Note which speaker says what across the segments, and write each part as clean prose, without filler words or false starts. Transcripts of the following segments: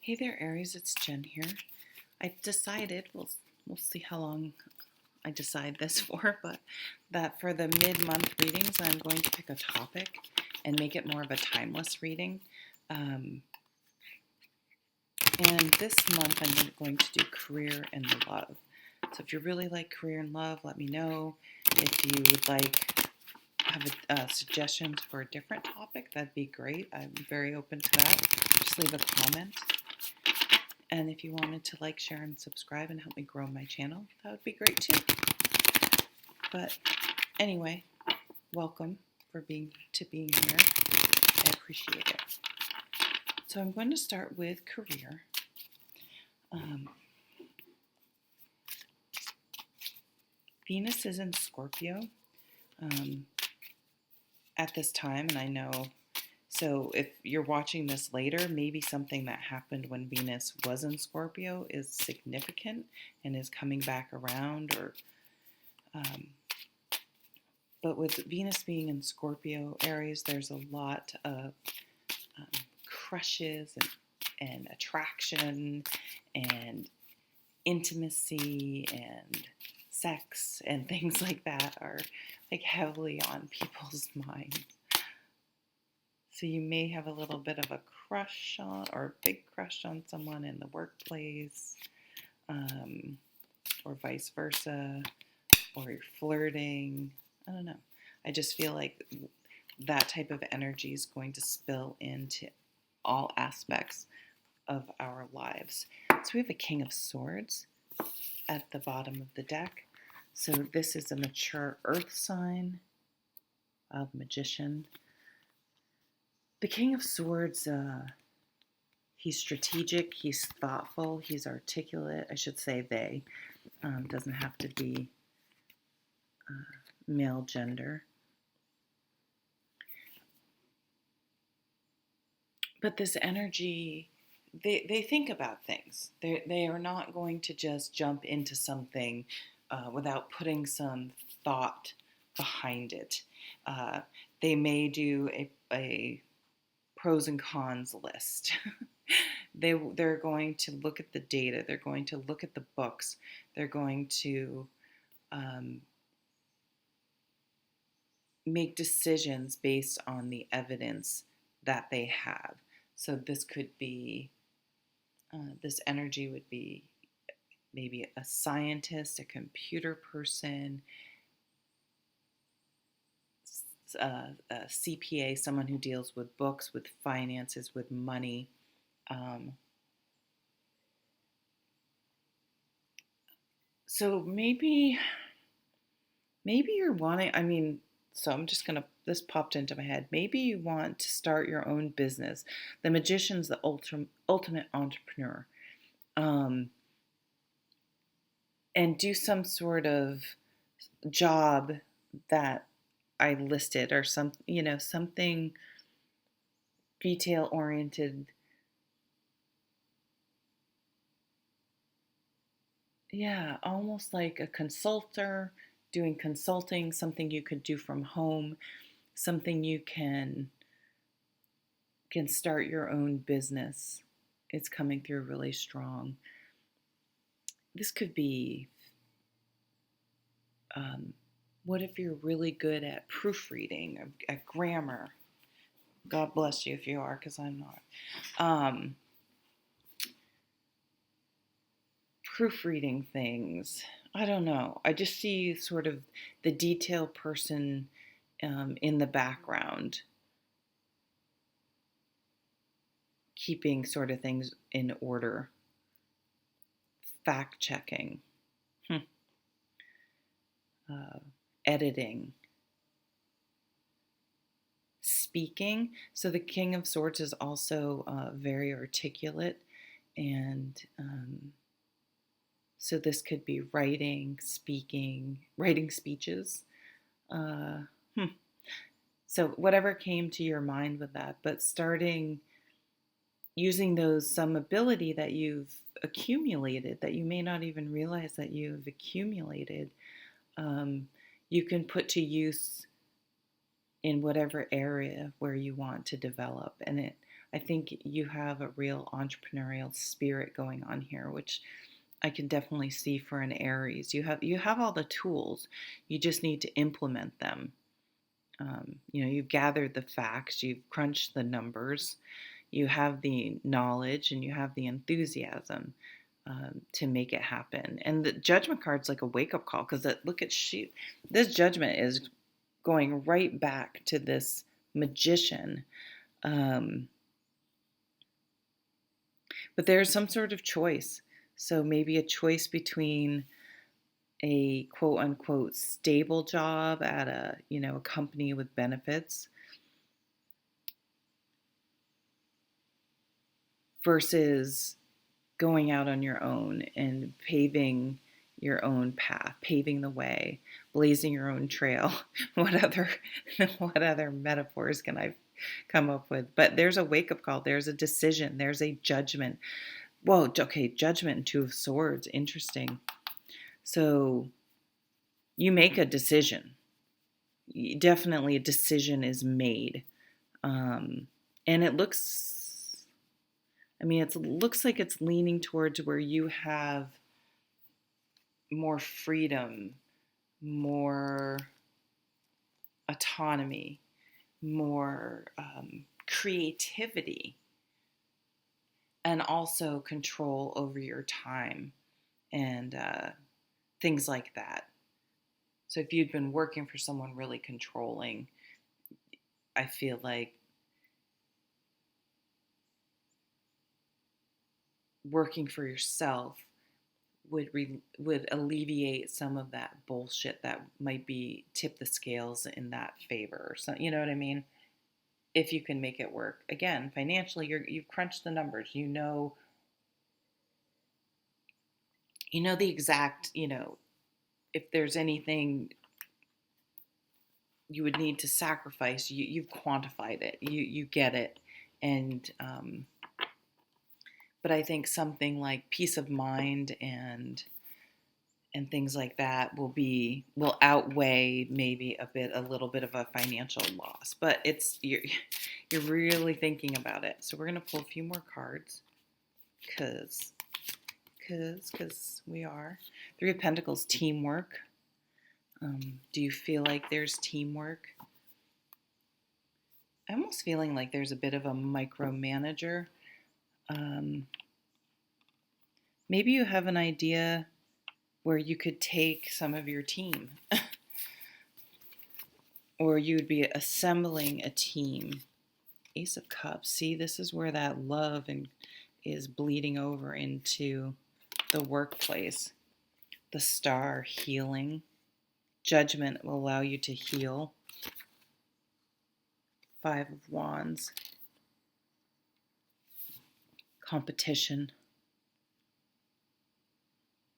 Speaker 1: Hey there, Aries. It's Jen here. I decided we'll see how long I decide this for, but that for the mid-month readings, I'm going to pick a topic and make it more of a timeless reading. And this month, I'm going to do career and love. So if you really like career and love, let me know. If you would have suggestions for a different topic, that'd be great. I'm very open to that. Just leave a comment. And if you wanted to like, share, and subscribe and help me grow my channel, that would be great too. But anyway, welcome for being here. I appreciate it. So I'm going to start with career. Venus is in Scorpio at this time, and I know. So if you're watching this later, maybe something that happened when Venus was in Scorpio is significant and is coming back around. But with Venus being in Scorpio, Aries, there's a lot of crushes and attraction and intimacy and sex and things like that are like heavily on people's minds. So you may have a little bit of a crush on, or a big crush on someone in the workplace, or vice versa, or you're flirting. I don't know. I just feel like that type of energy is going to spill into all aspects of our lives. So we have a King of Swords at the bottom of the deck. So this is a mature earth sign of Magician. The King of Swords, he's strategic, he's thoughtful, he's articulate. I should say they. Doesn't have to be male gender. But this energy, they think about things. They are not going to just jump into something without putting some thought behind it. They may do a pros and cons list. They're going to look at the data. They're going to look at the books. They're going to make decisions based on the evidence that they have. So this could be, this energy would be maybe a scientist, a computer person, a CPA, someone who deals with books, with finances, with money. So maybe you're wanting, so I'm just going to, this popped into my head. Maybe you want to start your own business. The Magician's the ultimate entrepreneur. And do some sort of job that I listed, or something detail oriented. Yeah, almost like a consultant doing consulting, something you could do from home, something you can start your own business. It's coming through really strong. This could be, what if you're really good at proofreading, at grammar? God bless you if you are, because I'm not. Proofreading things. I don't know. I just see sort of the detail person in the background, keeping sort of things in order, fact checking, editing, speaking. So the King of Swords is also very articulate, and so this could be writing, speaking, writing speeches. So whatever came to your mind with that, but starting using some ability that you've accumulated, that you may not even realize that you've accumulated, you can put to use in whatever area where you want to develop. And I think you have a real entrepreneurial spirit going on here, which I can definitely see for an Aries. You have all the tools. You just need to implement them. You've gathered the facts, you've crunched the numbers, you have the knowledge, and you have the enthusiasm to make it happen. And the Judgment card's like a wake up call, because look at this Judgment is going right back to this Magician. But there's some sort of choice. So maybe a choice between a quote unquote stable job at a company with benefits versus going out on your own and paving your own path, paving the way, blazing your own trail. What other metaphors can I come up with? But there's a wake-up call, there's a decision, there's a judgment. Whoa, okay, Judgment and Two of Swords, interesting. So you make a decision. Definitely a decision is made. And it looks like it's leaning towards where you have more freedom, more autonomy, more creativity, and also control over your time and things like that. So if you'd been working for someone really controlling, I feel like working for yourself would alleviate some of that bullshit that might be tip the scales in that favor. So you know what I mean? If you can make it work. Again, financially, you've crunched the numbers. You know the exact, if there's anything you would need to sacrifice, you've quantified it. You get it. And but I think something like peace of mind and things like that will outweigh maybe a little bit of a financial loss. But you're really thinking about it. So we're gonna pull a few more cards, because we are. Three of Pentacles, teamwork. Do you feel like there's teamwork? I'm almost feeling like there's a bit of a micromanager. Maybe you have an idea where you could take some of your team or you would be assembling a team. Ace of Cups. See, this is where that love is bleeding over into the workplace. The Star, healing. Judgment will allow you to heal. Five of Wands. Competition.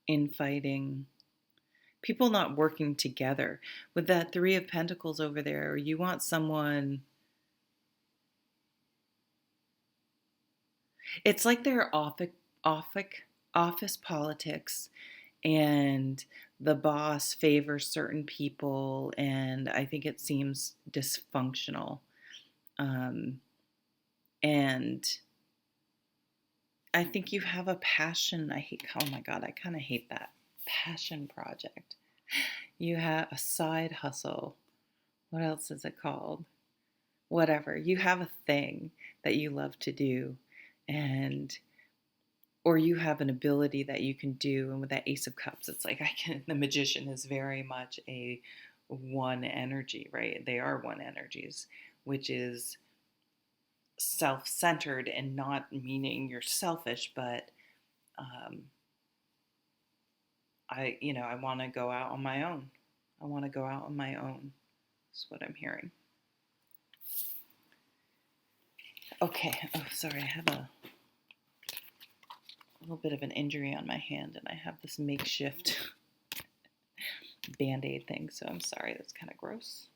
Speaker 1: Infighting. People not working together. With that Three of Pentacles over there, you want someone... It's like they're office politics, and the boss favors certain people, and I think it seems dysfunctional. And I think you have a passion. Oh my God, I kind of hate that. Passion project. You have a side hustle. What else is it called? Whatever. You have a thing that you love to do, or you have an ability that you can do. And with that Ace of Cups, it's like the Magician is very much a one energy, right? They are one energies, which is self-centered, and not meaning you're selfish, but I want to go out on my own. I want to go out on my own. That's what I'm hearing. Okay. Oh, sorry. I have a little bit of an injury on my hand, and I have this makeshift Band-Aid thing, so I'm sorry. That's kind of gross.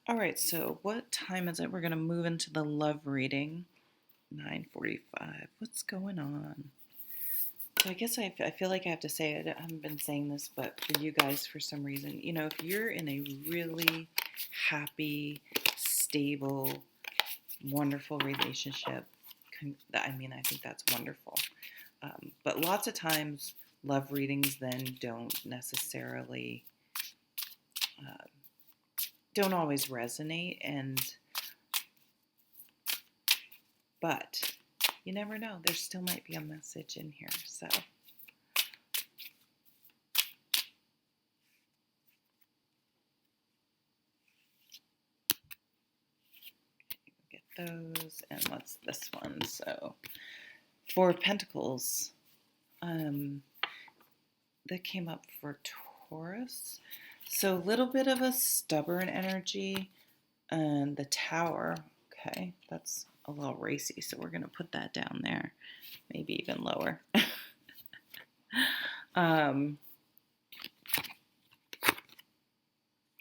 Speaker 1: All right. So what time is it? We're going to move into the love reading. 9:45. What's going on? So I guess I feel like I have to say it. I haven't been saying this, but for you guys, for some reason, if you're in a really happy, stable, wonderful relationship, I mean, I think that's wonderful. But lots of times, love readings then uh, don't always resonate, but you never know. There still might be a message in here. So get those, and what's this one? So Four of Pentacles. That came up for Taurus. So a little bit of a stubborn energy. And the Tower, okay, that's a little racy, so we're going to put that down there, maybe even lower.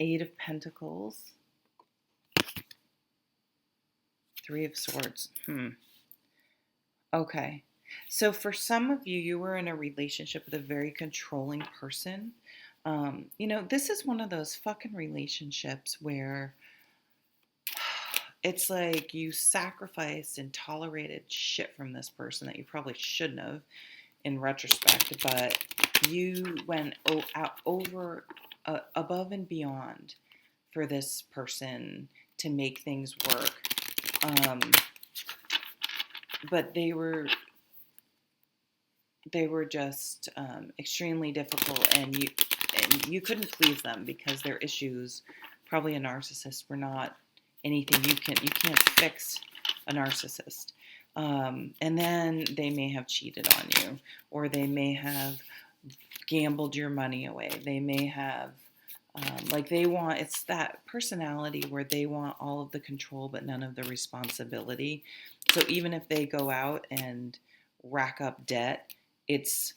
Speaker 1: Eight of Pentacles, Three of Swords. Okay, so for some of you, you were in a relationship with a very controlling person. This is one of those fucking relationships where it's like you sacrificed and tolerated shit from this person that you probably shouldn't have in retrospect, but you went above and beyond for this person to make things work. But they were just extremely difficult, and you couldn't please them because their issues, probably a narcissist, were not anything you can't fix a narcissist. And then they may have cheated on you, or they may have gambled your money away. They may have, it's that personality where they want all of the control but none of the responsibility. So even if they go out and rack up debt, it's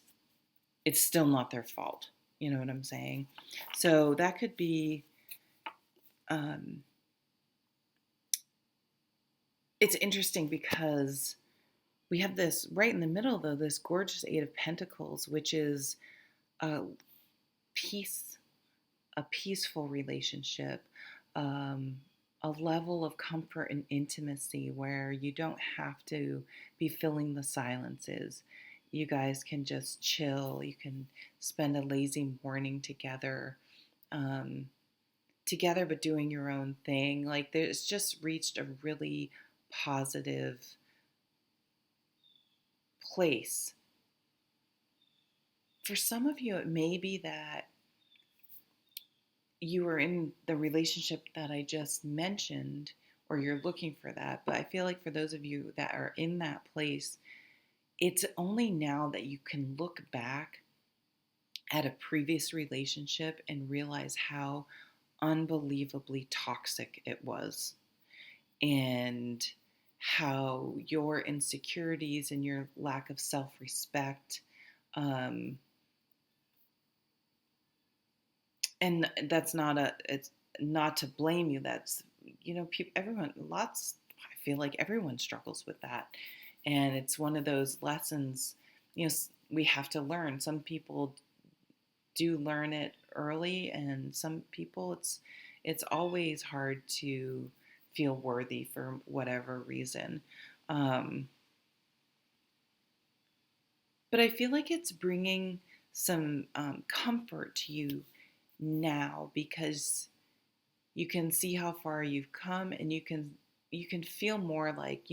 Speaker 1: still not their fault. You know what I'm saying? So that could be, it's interesting because we have this right in the middle, though, this gorgeous Eight of Pentacles, which is a peaceful relationship, a level of comfort and intimacy where you don't have to be filling the silences. You guys can just chill. You can spend a lazy morning together, but doing your own thing. Like, there's just reached a really positive place. For some of you, it may be that you are in the relationship that I just mentioned, or you're looking for that. But I feel like for those of you that are in that place, it's only now that you can look back at a previous relationship and realize how unbelievably toxic it was, and how your insecurities and your lack of self-respect, and it's not to blame you. That's, I feel like everyone struggles with that. And it's one of those lessons, we have to learn. Some people do learn it early, and some people it's always hard to feel worthy for whatever reason. But I feel like it's bringing some comfort to you now, because you can see how far you've come, and you can feel more like,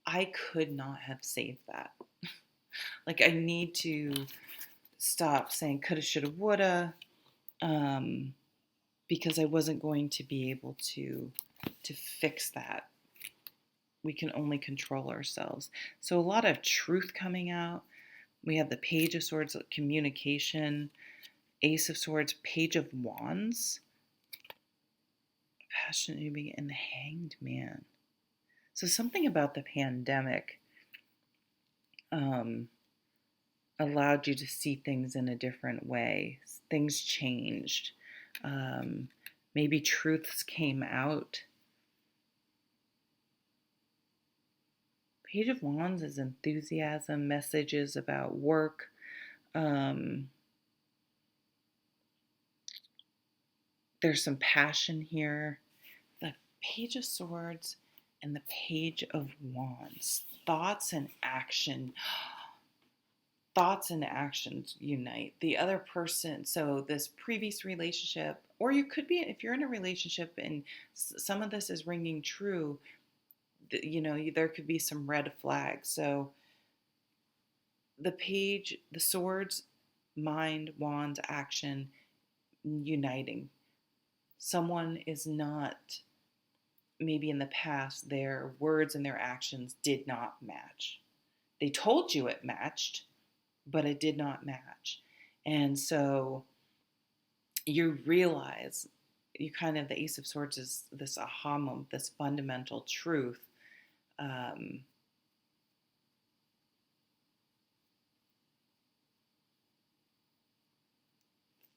Speaker 1: I could not have saved that. Like, I need to stop saying coulda, shoulda, woulda, because I wasn't going to be able to fix that. We can only control ourselves. So a lot of truth coming out. We have the Page of Swords, communication, Ace of Swords, Page of Wands, passionate, and the Hanged Man. So something about the pandemic allowed you to see things in a different way. Things changed. Maybe truths came out. Page of Wands is enthusiasm, messages about work. There's some passion here. The Page of Swords and the Page of Wands. thoughts and actions unite. The other person, so this previous relationship, or you could be, if you're in a relationship and some of this is ringing true, there could be some red flags. So the swords, mind, wands, action, uniting. Someone is not, maybe in the past, their words and their actions did not match. They told you it matched, but it did not match. And so you realize, the Ace of Swords is this aha moment, this fundamental truth.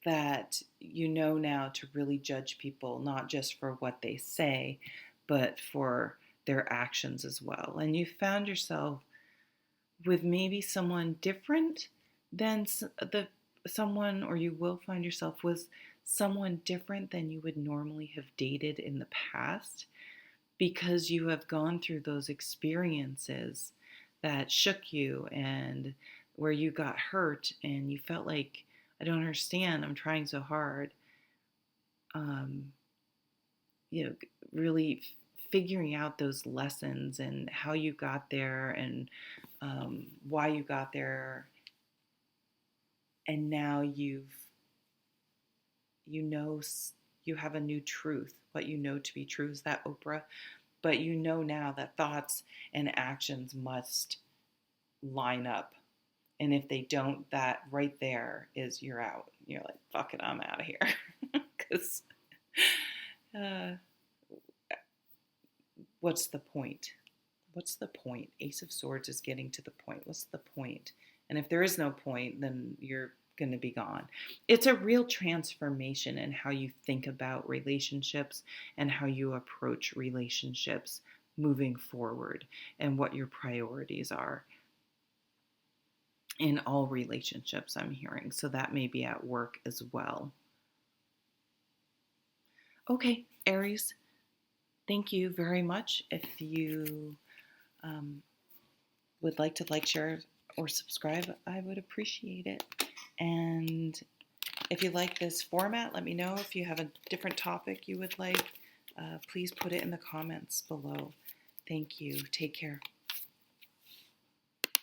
Speaker 1: That now to really judge people, not just for what they say, but for their actions as well. And you found yourself with maybe someone different than someone, or you will find yourself with someone different than you would normally have dated in the past, because you have gone through those experiences that shook you and where you got hurt and you felt like, I don't understand, I'm trying so hard. Really figuring out those lessons and how you got there and why you got there. And now you have a new truth. What you know to be true is that, Oprah. But now that thoughts and actions must line up. And if they don't, that right there is you're out. You're like, fuck it, I'm out of here. Because what's the point? What's the point? Ace of Swords is getting to the point. What's the point? And if there is no point, then you're going to be gone. It's a real transformation in how you think about relationships and how you approach relationships moving forward and what your priorities are in all relationships, I'm hearing. So that may be at work as well. Okay, Aries, thank you very much. If you would like to share, or subscribe, I would appreciate it. And if you like this format, let me know. If you have a different topic you would like, please put it in the comments below. Thank you. Take care.